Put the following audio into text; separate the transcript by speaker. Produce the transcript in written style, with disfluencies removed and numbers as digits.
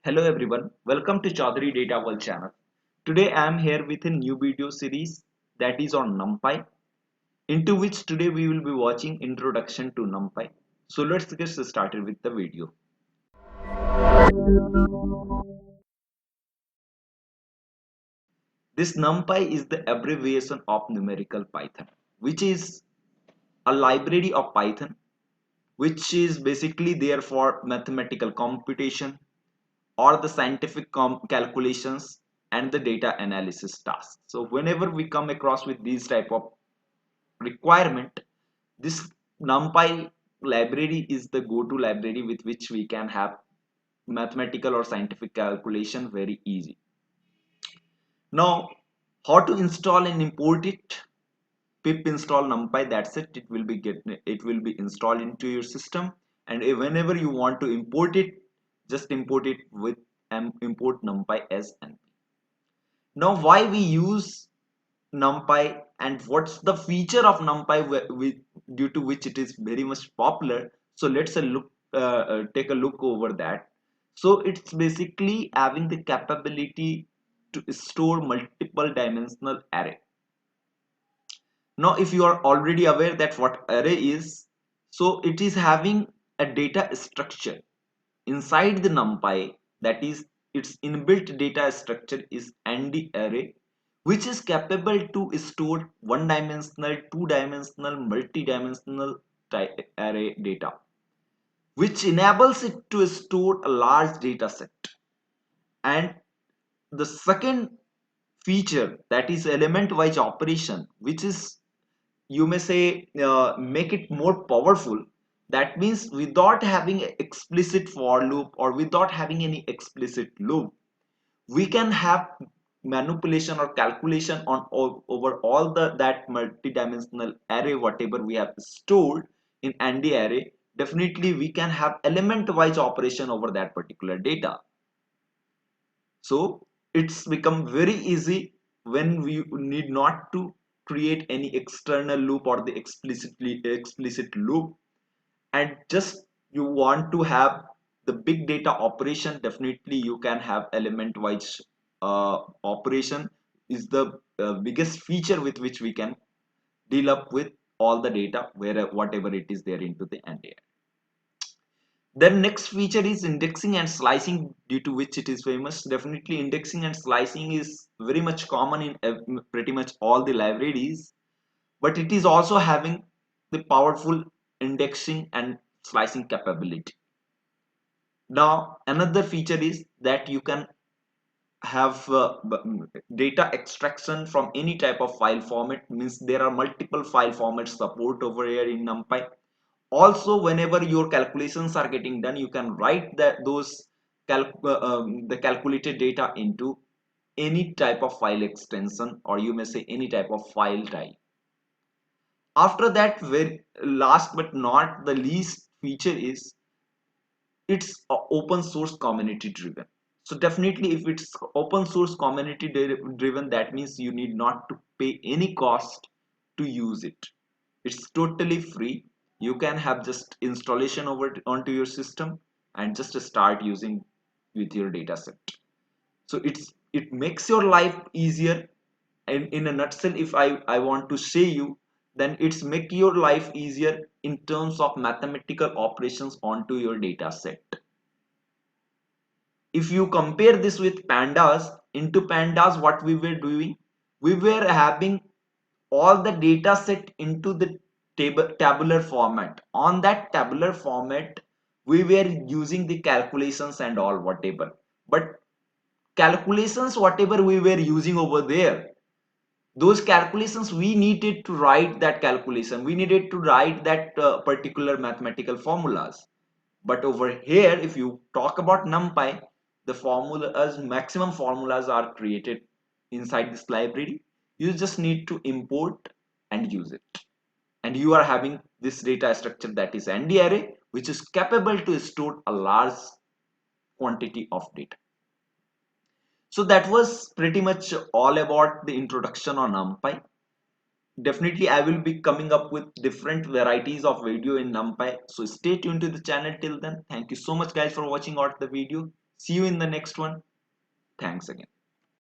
Speaker 1: Hello everyone, welcome to Chaudhary Data World channel. Today I am here with a new video series that is on Numpy, into which today we will be watching introduction to Numpy. So let's get started with the video. This Numpy is the abbreviation of numerical Python, which is a library of Python which is basically there for mathematical computation or the scientific calculations and the data analysis tasks. So whenever we come across with these type of requirement, this numpy library is the go-to library with which we can have mathematical or scientific calculation very easy. Now how to install and import it? Pip install numpy, that's it. It will be installed into your system, and whenever you want to import it, just import it with import numpy as np. Now why we use numpy and what's the feature of numpy due to which it is very much popular? So let's take a look over that. So it's basically having the capability to store multiple dimensional array. Now if you are already aware that what array is, so it is having a data structure inside the numpy, that is its inbuilt data structure is ND array, which is capable to store one dimensional, two dimensional, multi-dimensional array data, which enables it to store a large data set. And the second feature, that is element wise operation, which is, you may say, make it more powerful. That means without having an explicit for loop or without having any explicit loop, we can have manipulation or calculation on over all that multi-dimensional array whatever we have stored in ND array. Definitely we can have element wise operation over that particular data. So it's become very easy when we need not to create any external loop or the explicit loop, and just you want to have the big data operation. Definitely you can have element wise operation is the biggest feature with which we can deal up with all the data where whatever it is there into the NDI. Then next feature is indexing and slicing, due to which it is famous. Definitely indexing and slicing is very much common in pretty much all the libraries, but it is also having the powerful indexing and slicing capability. Now another feature is that you can have data extraction from any type of file format, means there are multiple file formats support over here in NumPy. Also whenever your calculations are getting done, you can write the calculated data into any type of file extension, or you may say any type of file type. After that, very last but not the least feature is it's open source community driven. So definitely if it's open source community driven, that means you need not to pay any cost to use it. It's totally free. You can have just installation onto your system and just start using with your data set. So it makes your life easier. And in a nutshell, if I want to say you, then it's make your life easier in terms of mathematical operations onto your data set. If you compare this with pandas, into pandas what we were doing, we were having all the data set into the tabular format. On that tabular format we were using the calculations and all whatever, but calculations whatever we were using over there, those calculations we needed to write that calculation, we needed to write that particular mathematical formulas. But over here if you talk about NumPy, the formulas, maximum formulas are created inside this library. You just need to import and use it, and you are having this data structure, that is ND array, which is capable to store a large quantity of data. So that was pretty much all about the introduction on NumPy. Definitely I will be coming up with different varieties of video in NumPy, so stay tuned to the channel. Till then, thank you so much guys for watching out the video. See you in the next one. Thanks again.